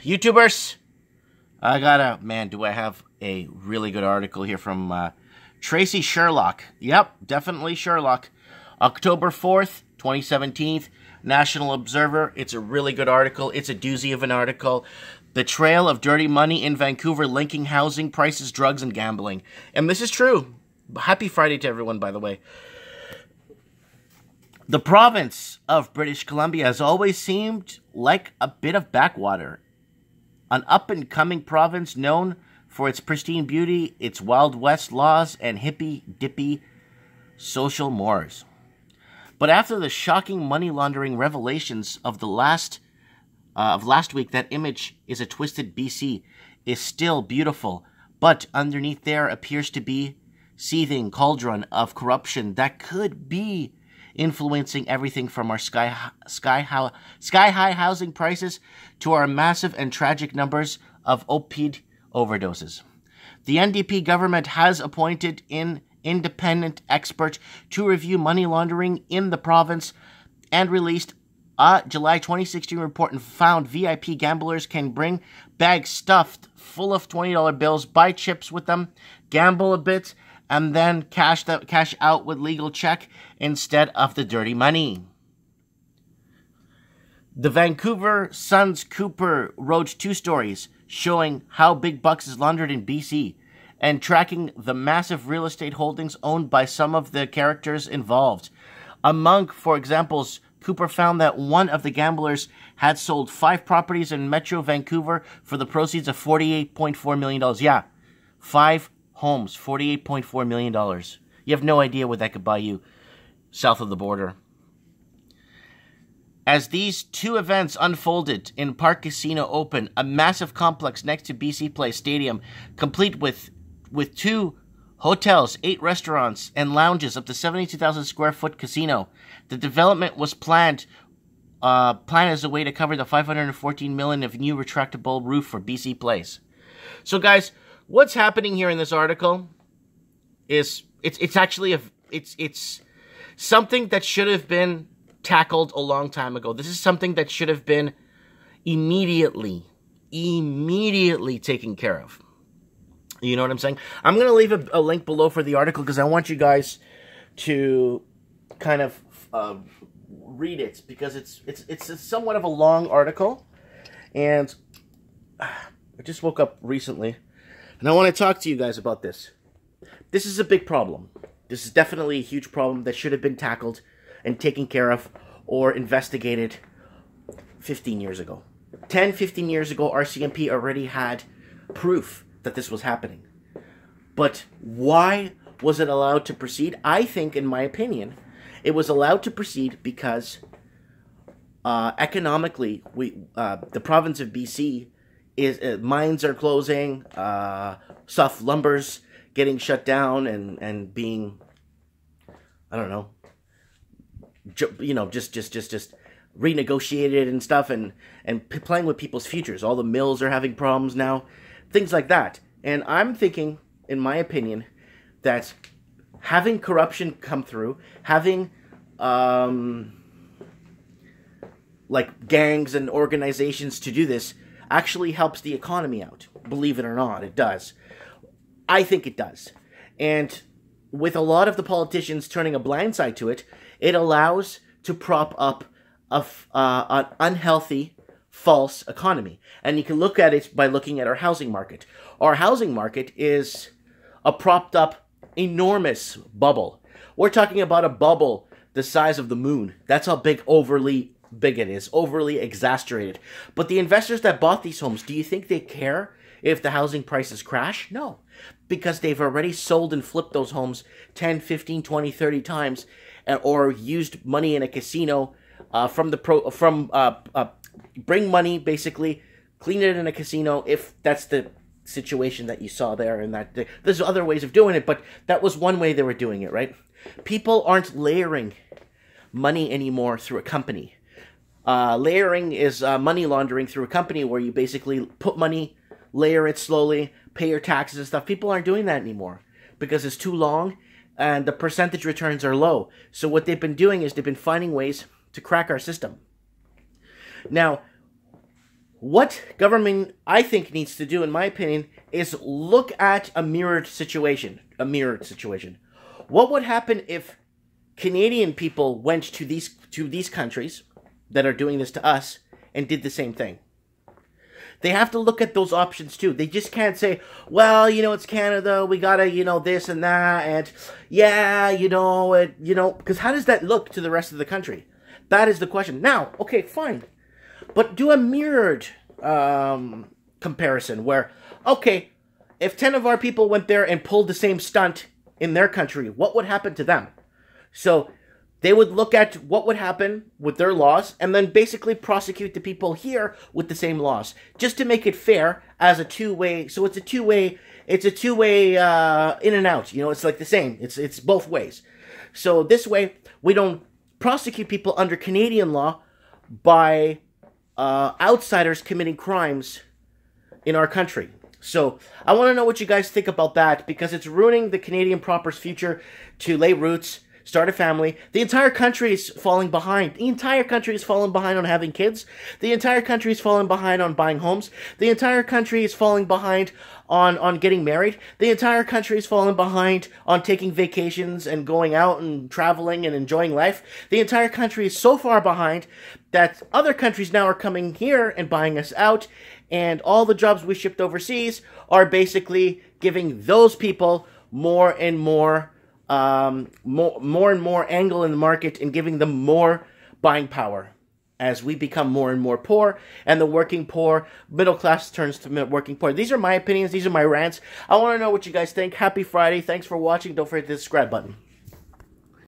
YouTubers, man, do I have a really good article here from Tracy Sherlock. Yep, definitely Sherlock. October 4th, 2017, National Observer. It's a really good article. It's a doozy of an article. The trail of dirty money in Vancouver linking housing prices, drugs, and gambling. And this is true. Happy Friday to everyone, by the way. The province of British Columbia has always seemed like a bit of backwater. An up-and-coming province known for its pristine beauty, its Wild West laws, and hippy-dippy social mores. But after the shocking money-laundering revelations of last week, that image is a twisted BC is still beautiful, but underneath there appears to be seething cauldron of corruption that could be influencing everything from our sky-high housing prices to our massive and tragic numbers of opioid overdoses. The NDP government has appointed an independent expert to review money laundering in the province and released a July 2016 report and found VIP gamblers can bring bags stuffed full of $20 bills, buy chips with them, gamble a bit, and then cash out with legal check instead of the dirty money. The Vancouver Sun's Cooper wrote 2 stories showing how big bucks is laundered in BC and tracking the massive real estate holdings owned by some of the characters involved. Among, for example, Cooper found that one of the gamblers had sold 5 properties in Metro Vancouver for the proceeds of $48.4 million. Yeah, 5 homes, $48.4 million. You have no idea what that could buy you south of the border. As these 2 events unfolded in Park Casino Open, a massive complex next to BC Place Stadium, complete with 2 hotels, 8 restaurants, and lounges up to 72,000 square foot casino. The development was planned as a way to cover the $514 million of new retractable roof for BC Place. So, guys, what's happening here in this article is it's actually it's something that should have been tackled a long time ago. This is something that should have been immediately taken care of. You know what I'm saying? I'm going to leave a link below for the article because I want you guys to kind of read it because it's somewhat of a long article, and I just woke up recently, and I want to talk to you guys about this. This is a big problem. This is definitely a huge problem that should have been tackled and taken care of or investigated 15 years ago. 10, 15 years ago, RCMP already had proof that this was happening. But why was it allowed to proceed? I think, in my opinion, it was allowed to proceed because economically, the province of BC mines are closing, soft lumber's getting shut down and being, I don't know, just renegotiated and stuff, and playing with people's futures. All the mills are having problems now, things like that. And I'm thinking, in my opinion, that having corruption come through, having like gangs and organizations to do this, actually helps the economy out. Believe it or not, it does. I think it does. And with a lot of the politicians turning a blind side to it, it allows to prop up an unhealthy, false economy. And you can look at it by looking at our housing market. Our housing market is a propped up, enormous bubble. We're talking about a bubble the size of the moon. That's how overly big it is, overly exaggerated. But the investors that bought these homes, do you think they care if the housing prices crash? No, because they've already sold and flipped those homes 10, 15, 20, 30 times, or used money in a casino bring money, basically, clean it in a casino, if that's the situation that you saw there. And that there's other ways of doing it, but that was one way they were doing it, right? People aren't layering money anymore through a company. Layering is money laundering through a company where you basically put money, layer it slowly, pay your taxes and stuff. People aren't doing that anymore because it's too long and the percentage returns are low. So what they've been doing is they've been finding ways to crack our system. Now, What government, I think, needs to do, in my opinion, is look at a mirrored situation. A mirrored situation. What would happen if Canadian people went to these countries that are doing this to us and did the same thing? They have to look at those options too. They just can't say, well, it's Canada, we gotta, this and that, and yeah, because how does that look to the rest of the country? That is the question. Now, okay, fine. But do a mirrored comparison where, okay, if 10 of our people went there and pulled the same stunt in their country, what would happen to them? So they would look at what would happen with their laws and then basically prosecute the people here with the same laws, just to make it fair as a two-way. So it's a two-way in and out. It's like the same. It's both ways. So this way, we don't prosecute people under Canadian law by outsiders committing crimes in our country. So I want to know what you guys think about that, because it's ruining the Canadian proper's future to lay roots, start a family. The entire country is falling behind. The entire country is falling behind on having kids. The entire country is falling behind on buying homes. The entire country is falling behind on getting married. The entire country is falling behind on taking vacations and going out and traveling and enjoying life. The entire country is so far behind that other countries now are coming here and buying us out, and all the jobs we shipped overseas are basically giving those people more and more angle in the market and giving them more buying power as we become more and more poor, and the working poor, middle class turns to working poor. These are my opinions. These are my rants. I want to know what you guys think. Happy Friday. Thanks for watching. Don't forget to hit the subscribe button.